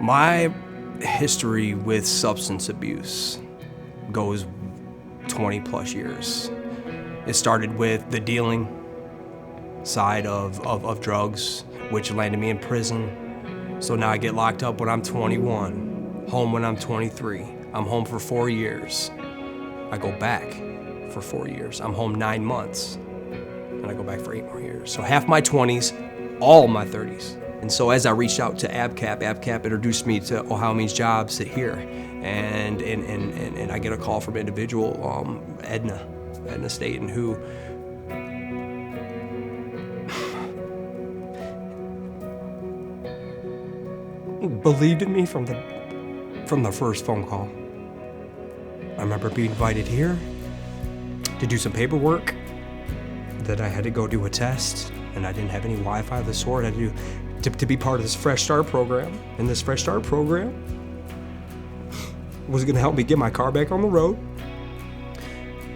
My history with substance abuse goes 20 plus years. It started with the dealing side of drugs, which landed me in prison. So now I get locked up when I'm 21, home when I'm 23. I'm home for 4 years. I go back for 4 years. I'm home 9 months, and I go back for 8 more years. So half my 20s, all my 30s. And so as I reached out to ABCAP introduced me to OhioMeansJobs here, and I get a call from an individual, Edna Staten, who believed in me from the first phone call. I remember being invited here to do some paperwork, that I had to go do a test, and I didn't have any Wi-Fi of the sort. I had to be part of this Fresh Start program, and this Fresh Start program was gonna help me get my car back on the road,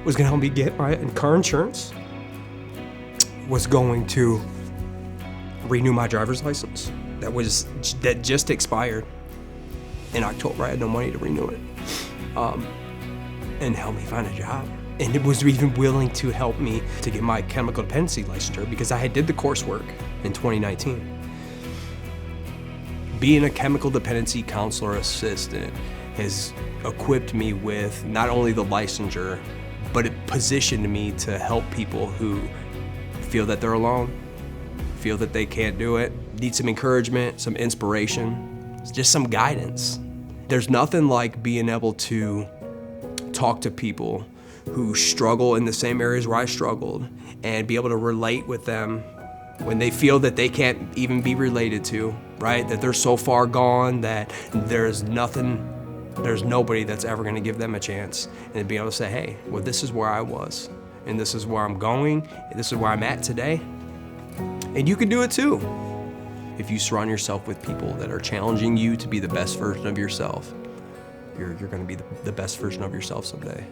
was gonna help me get my car insurance, was going to renew my driver's license that just expired in October. I had no money to renew it, and help me find a job. And it was even willing to help me to get my chemical dependency licensure, because I did the coursework in 2019. Being a chemical dependency counselor assistant has equipped me with not only the licensure, but it positioned me to help people who feel that they're alone, feel that they can't do it, need some encouragement, some inspiration, just some guidance. There's nothing like being able to talk to people who struggle in the same areas where I struggled, and be able to relate with them when they feel that they can't even be related to, right? That they're so far gone that there's nobody that's ever gonna give them a chance. And be able to say, hey, well, this is where I was, and this is where I'm going, and this is where I'm at today. And you can do it too. If you surround yourself with people that are challenging you to be the best version of yourself, you're gonna be the best version of yourself someday.